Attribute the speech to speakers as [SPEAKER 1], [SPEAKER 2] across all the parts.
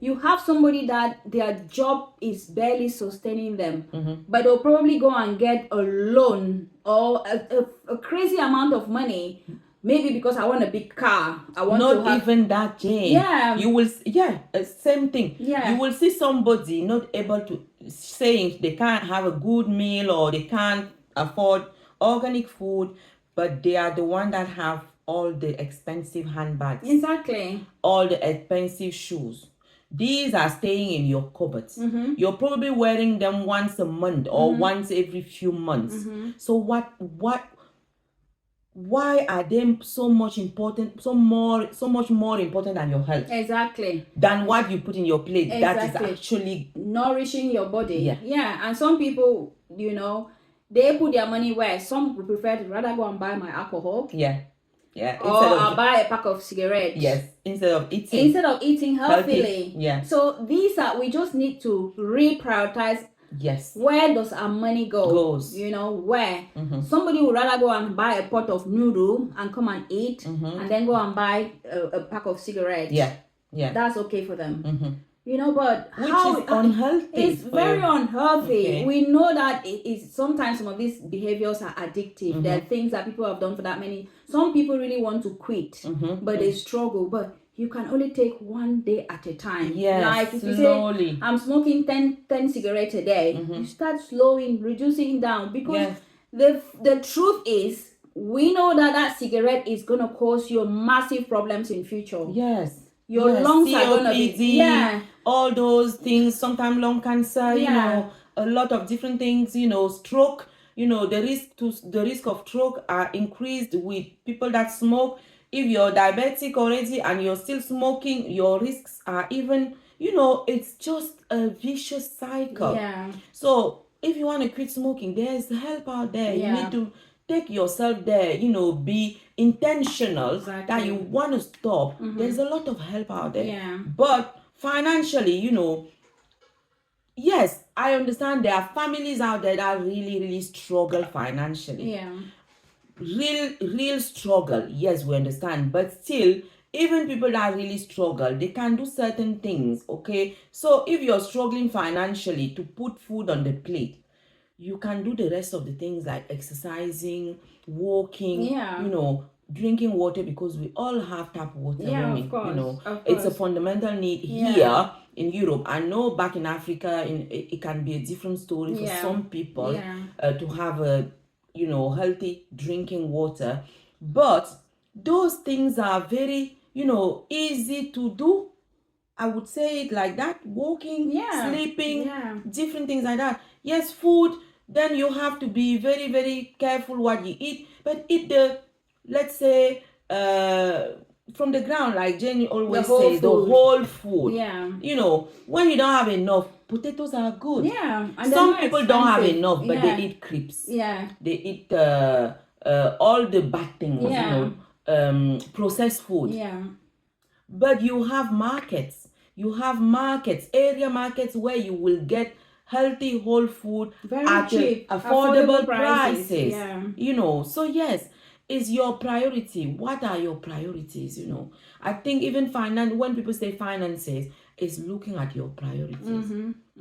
[SPEAKER 1] You have somebody that their job is barely sustaining them, but they'll probably go and get a loan or a crazy amount of money. Maybe because I want a big car. I want
[SPEAKER 2] not
[SPEAKER 1] to have...
[SPEAKER 2] even that, Jane.
[SPEAKER 1] Yeah.
[SPEAKER 2] You will, same thing.
[SPEAKER 1] Yeah.
[SPEAKER 2] You will see somebody not able to, saying they can't have a good meal or they can't afford organic food, but they are the one that have all the expensive handbags.
[SPEAKER 1] Exactly.
[SPEAKER 2] All the expensive shoes. These are staying in your cupboards. You're probably wearing them once a month or once every few months. So why are they so much more important than your health?
[SPEAKER 1] Exactly.
[SPEAKER 2] Than what you put in your plate.
[SPEAKER 1] Exactly.
[SPEAKER 2] That is actually
[SPEAKER 1] nourishing your body.
[SPEAKER 2] Yeah.
[SPEAKER 1] And some people, they put their money where some would prefer to rather go and buy my alcohol.
[SPEAKER 2] Yeah.
[SPEAKER 1] Or I'll buy a pack of cigarettes.
[SPEAKER 2] Yes. Instead of eating
[SPEAKER 1] healthily.
[SPEAKER 2] Yeah.
[SPEAKER 1] So we just need to reprioritize.
[SPEAKER 2] Yes.
[SPEAKER 1] Where does our money goes? Where somebody would rather go and buy a pot of noodle and come and eat, and then go and buy a pack of cigarettes.
[SPEAKER 2] Yeah.
[SPEAKER 1] That's okay for them. But
[SPEAKER 2] which is unhealthy.
[SPEAKER 1] It's very unhealthy.
[SPEAKER 2] Okay.
[SPEAKER 1] We know that it is sometimes some of these behaviors are addictive. There are things that people have done for that many. Some people really want to quit, but they struggle. But you can only take one day at a time.
[SPEAKER 2] Yes,
[SPEAKER 1] like if you
[SPEAKER 2] slowly.
[SPEAKER 1] say, I'm smoking 10 cigarettes a day, you start reducing down, because the truth is, we know that cigarette is going to cause you massive problems in future.
[SPEAKER 2] Yes.
[SPEAKER 1] Your lungs are going to be...
[SPEAKER 2] all those things, sometimes lung cancer, a lot of different things, stroke, the risk of stroke are increased with people that smoke. If you're diabetic already and you're still smoking, your risks are even, it's just a vicious cycle.
[SPEAKER 1] Yeah.
[SPEAKER 2] So if you want to quit smoking, there's help out there.
[SPEAKER 1] Yeah.
[SPEAKER 2] You need to take yourself there, be intentional that you want to stop. There's a lot of help out there.
[SPEAKER 1] Yeah.
[SPEAKER 2] But financially, yes, I understand there are families out there that really, really struggle financially.
[SPEAKER 1] Yeah.
[SPEAKER 2] Real struggle. Yes, we understand. But still, even people that really struggle, they can do certain things, okay? So if you're struggling financially to put food on the plate, you can do the rest of the things like exercising, walking, drinking water, because we all have tap water.
[SPEAKER 1] Of course.
[SPEAKER 2] It's a fundamental need here in Europe. I know back in Africa, it can be a different story for some people to have a healthy drinking water. But those things are very, easy to do. I would say it like that. Walking, sleeping, different things like that. Yes, food, then you have to be very, very careful what you eat. But eat let's say, from the ground, like Jenny always says, the whole food.
[SPEAKER 1] Yeah.
[SPEAKER 2] When you don't have enough, potatoes are good.
[SPEAKER 1] Yeah. And
[SPEAKER 2] some people don't have enough, but they eat crisps.
[SPEAKER 1] Yeah.
[SPEAKER 2] They eat all the bad things, processed food.
[SPEAKER 1] Yeah.
[SPEAKER 2] But you have markets. Area markets where you will get healthy whole food
[SPEAKER 1] very
[SPEAKER 2] at
[SPEAKER 1] cheap,
[SPEAKER 2] affordable prices.
[SPEAKER 1] Yeah.
[SPEAKER 2] So yes, is your priority. What are your priorities? I think even when people say finances, it's looking at your priorities.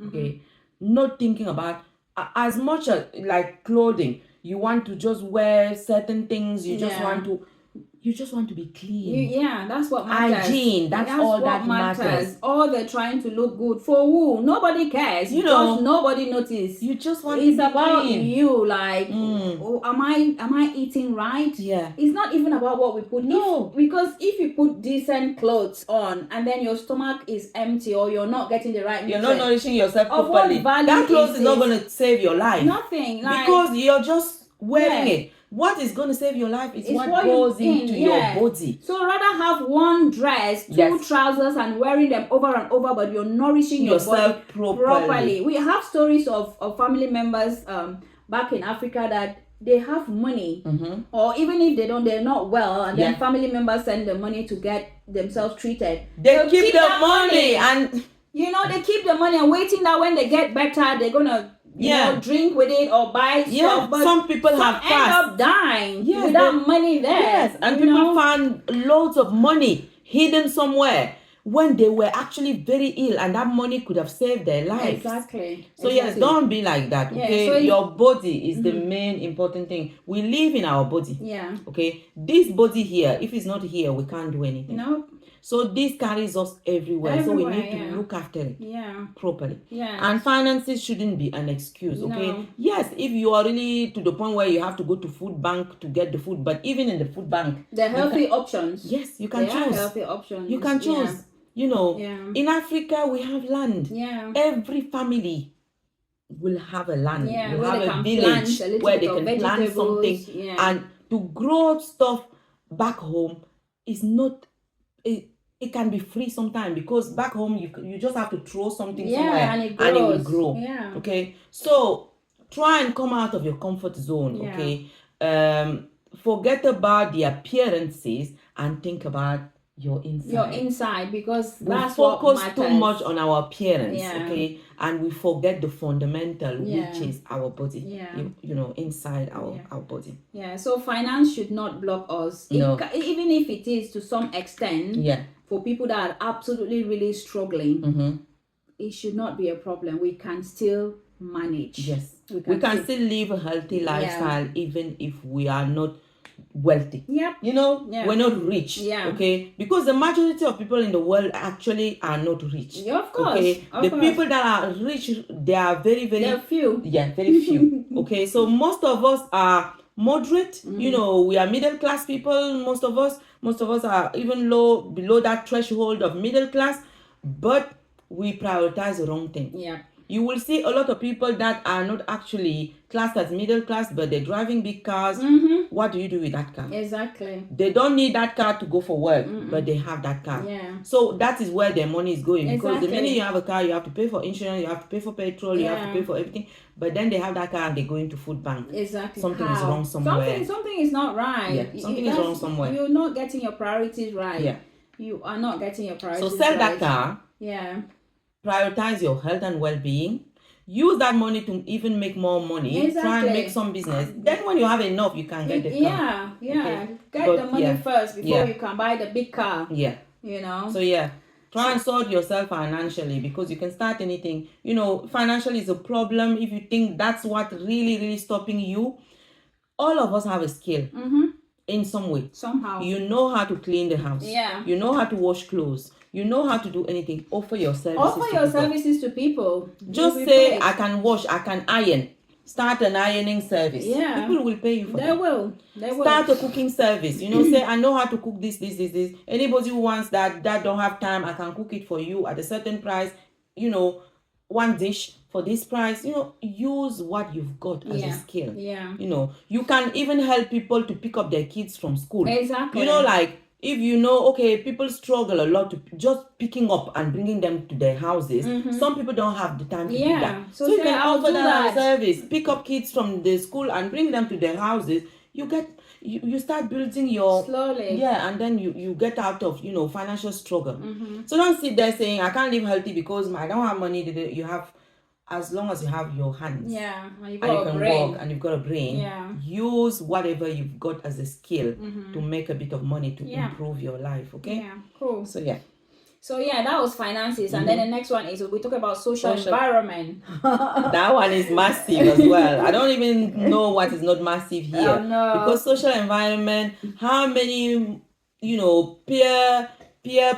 [SPEAKER 2] Okay, not thinking about as much as like clothing. You want to just wear certain things. You just want to be clean.
[SPEAKER 1] That's what matters.
[SPEAKER 2] Hygiene, that's all that matters.
[SPEAKER 1] All they're trying to look good for who? Nobody cares. Just nobody notice.
[SPEAKER 2] You just want
[SPEAKER 1] it's
[SPEAKER 2] to be
[SPEAKER 1] about
[SPEAKER 2] clean.
[SPEAKER 1] You, like, am I eating right?
[SPEAKER 2] Yeah.
[SPEAKER 1] It's not even about what we put.
[SPEAKER 2] No.
[SPEAKER 1] Because if you put decent clothes on and then your stomach is empty or you're not getting the right nutrients,
[SPEAKER 2] you're not nourishing yourself properly, that clothes is not going to save your life.
[SPEAKER 1] Nothing.
[SPEAKER 2] Because you're just wearing it. What is going to save your life is what goes into your body.
[SPEAKER 1] So rather have one dress, two trousers, and wearing them over and over, but you're nourishing
[SPEAKER 2] yourself
[SPEAKER 1] your body properly. We have stories of family members back in Africa that they have money, or even if they're not well, and then family members send the money to get themselves treated.
[SPEAKER 2] They keep the money and
[SPEAKER 1] they keep the money and waiting that when they get better, they're gonna drink with it or buy stuff. But
[SPEAKER 2] some people end
[SPEAKER 1] up dying without money there.
[SPEAKER 2] Yes, and people found loads of money hidden somewhere. when they were actually very ill, and that money could have saved their lives.
[SPEAKER 1] Exactly.
[SPEAKER 2] So yes, don't be like that. Okay,
[SPEAKER 1] so
[SPEAKER 2] your body is the main important thing. We live in our body.
[SPEAKER 1] Yeah.
[SPEAKER 2] Okay, this body here, if it's not here, we can't do anything.
[SPEAKER 1] No.
[SPEAKER 2] So this carries us everywhere. So we need to look after it properly.
[SPEAKER 1] Yeah.
[SPEAKER 2] And finances shouldn't be an excuse. Okay.
[SPEAKER 1] No.
[SPEAKER 2] Yes, if you are really to the point where you have to go to food bank to get the food, but even in the food bank,
[SPEAKER 1] the healthy options.
[SPEAKER 2] Yes, you can choose.
[SPEAKER 1] Healthy options.
[SPEAKER 2] You can choose. You know, in Africa we have land. Every family will have a land.
[SPEAKER 1] Yeah,
[SPEAKER 2] will have a village where they can plant something. And to grow stuff back home is not. It can be free sometimes, because back home you just have to throw something somewhere
[SPEAKER 1] and it
[SPEAKER 2] will grow.
[SPEAKER 1] Yeah.
[SPEAKER 2] Okay, so try and come out of your comfort zone. Okay, forget about the appearances and think about your inside. Because we focus too much on our appearance. Okay, and we forget the fundamental, which is our body. You know, inside our body.
[SPEAKER 1] So finance should not block us.
[SPEAKER 2] No.
[SPEAKER 1] Even if it is to some extent. For people that are absolutely really struggling, it should not be a problem. We can still manage.
[SPEAKER 2] Yes, we can still live a healthy lifestyle even if we are not wealthy. You know, we're not rich. Okay, because the majority of people in the world actually are not rich.
[SPEAKER 1] Of course.
[SPEAKER 2] Okay, people that are rich, they are very
[SPEAKER 1] few.
[SPEAKER 2] Very few. Okay, so most of us are moderate. You know, we are middle class people. Most of us are even below that threshold of middle class, but we prioritize the wrong thing. You will see a lot of people that are not actually classed as middle class, but they're driving big cars. What do you do with that car?
[SPEAKER 1] Exactly.
[SPEAKER 2] They don't need that car to go for work, but they have that car. So that is where their money is going. Because the minute you have a car, you have to pay for insurance, you have to pay for petrol, you have to pay for everything. But then they have that car and they go into food bank.
[SPEAKER 1] Exactly.
[SPEAKER 2] Something is wrong somewhere.
[SPEAKER 1] Something is not right.
[SPEAKER 2] Something is wrong somewhere.
[SPEAKER 1] You're not getting your priorities right. You are not getting your priorities right.
[SPEAKER 2] So sell that car. Prioritize your health and well-being. Use that money to even make more money. Try and make some business. Then when you have enough, you can get the car. Okay? Get the money first before you can buy the big car. You know. So try and sort yourself financially, because you can start anything. You know, financial is a problem. If you think that's what really stopping you, all of us have a skill. In some way. Somehow. You know how to clean the house. You know how to wash clothes. You know how to do anything. Offer your services to people. Just say, I can wash, I can iron. Start an ironing service. People will pay you for that. They will. Start a cooking service. You know, say, I know how to cook this. Anybody who wants that don't have time, I can cook it for you at a certain price. You know, one dish for this price. You know, use what you've got as a skill. You know, you can even help people to pick up their kids from school. Exactly. You know, like, if you know, okay, people struggle a lot to just picking up and bringing them to their houses. Some people don't have the time to do that. So you can offer that service. Pick up kids from the school and bring them to their houses. You start building your slowly. And then you get out of, you know, financial struggle. So don't sit there saying, I can't live healthy because I don't have money. You have, as long as you have your hands, and you can walk, and you've got a brain, use whatever you've got as a skill to make a bit of money to improve your life. Okay. Cool. So that was finances, and then the next one is we talk about social environment. That one is massive as well. I don't even know what is not massive here. Because social environment, how many, you know, peer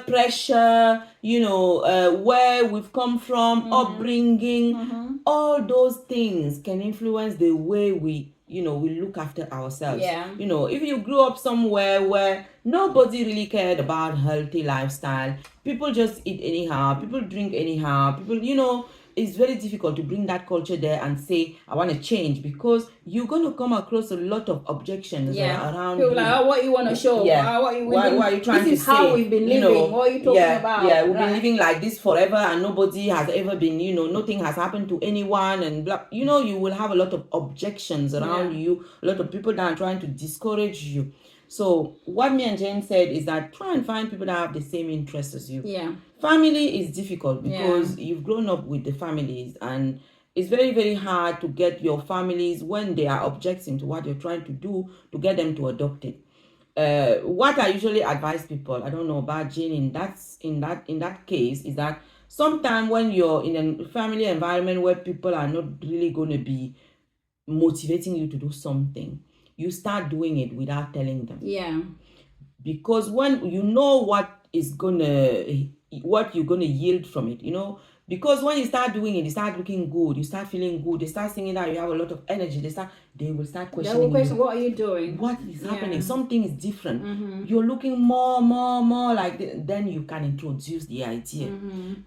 [SPEAKER 2] pressure, you know, where we've come from, upbringing, all those things can influence the way we look after ourselves. You know, if you grew up somewhere where nobody really cared about healthy lifestyle, people just eat anyhow, people drink anyhow, people, you know, it's very difficult to bring that culture there and say, I want to change, because you're going to come across a lot of objections around people. Like, oh, what you want to show? What are you trying to say? This is how we've been living. You know, what are you talking about? We've been living like this forever, and nobody has ever been, you know, nothing has happened to anyone, and blah. You know, you will have a lot of objections around you, a lot of people that are trying to discourage you. So what me and Jane said is that try and find people that have the same interests as you. Family is difficult because you've grown up with the families, and it's very, very hard to get your families, when they are objecting to what you're trying to do, to get them to adopt it. what I usually advise people, I don't know about Jane, in that case, is that sometimes when you're in a family environment where people are not really going to be motivating you to do something, you start doing it without telling them.
[SPEAKER 1] Yeah.
[SPEAKER 2] Because when you know what you're gonna yield from it, because when you start doing it, you start looking good, you start feeling good, they start seeing that you have a lot of energy, they will start questioning
[SPEAKER 1] they will question, what are you doing?
[SPEAKER 2] What is happening? Something is different. You're looking more like then you can introduce the idea.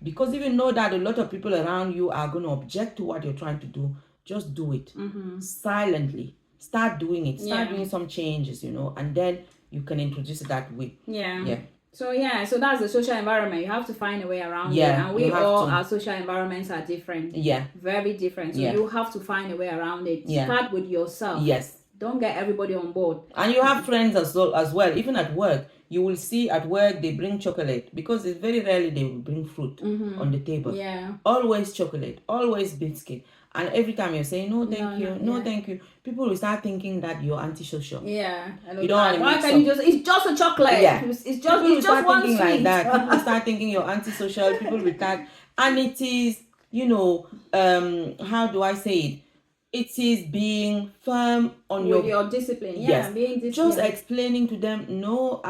[SPEAKER 2] Because if you know that a lot of people around you are going to object to what you're trying to do, just do it silently. Start doing it. Start doing some changes, and then you can introduce it that way.
[SPEAKER 1] Yeah. So that's the social environment. You have to find a way around it. And our social environments are different.
[SPEAKER 2] Yeah.
[SPEAKER 1] Very different. So you have to find a way around it. Start with yourself.
[SPEAKER 2] Yes.
[SPEAKER 1] Don't get everybody on board.
[SPEAKER 2] And you have friends as well. Even at work, you will see at work they bring chocolate, because it's very rarely they will bring fruit on the table.
[SPEAKER 1] Yeah.
[SPEAKER 2] Always chocolate, always biscuit. And every time you're saying no thank you, people will start thinking that you're antisocial.
[SPEAKER 1] Yeah.
[SPEAKER 2] You don't want to
[SPEAKER 1] why can't you just, it's just a chocolate.
[SPEAKER 2] Yeah.
[SPEAKER 1] It's just one sweet.
[SPEAKER 2] Like that. People start thinking you're antisocial. People will start, and it is, how do I say it? It is being firm on
[SPEAKER 1] your discipline.
[SPEAKER 2] Yes.
[SPEAKER 1] Being disciplined.
[SPEAKER 2] Just explaining to them, no,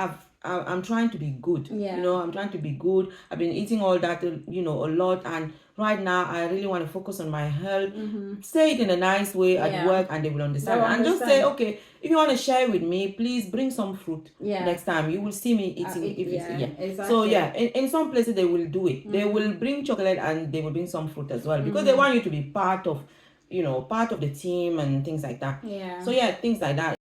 [SPEAKER 2] I'm trying to be good. I'm trying to be good. I've been eating all that, a lot, and right now I really want to focus on my health. Say it in a nice way at work, and they will understand. And just say, okay, if you want to share with me, please bring some fruit next time. You will see me eating it.
[SPEAKER 1] Exactly.
[SPEAKER 2] So in some places they will do it. They will bring chocolate and they will bring some fruit as well, because they want you to be part of the team and things like that.
[SPEAKER 1] Yeah.
[SPEAKER 2] So things like that.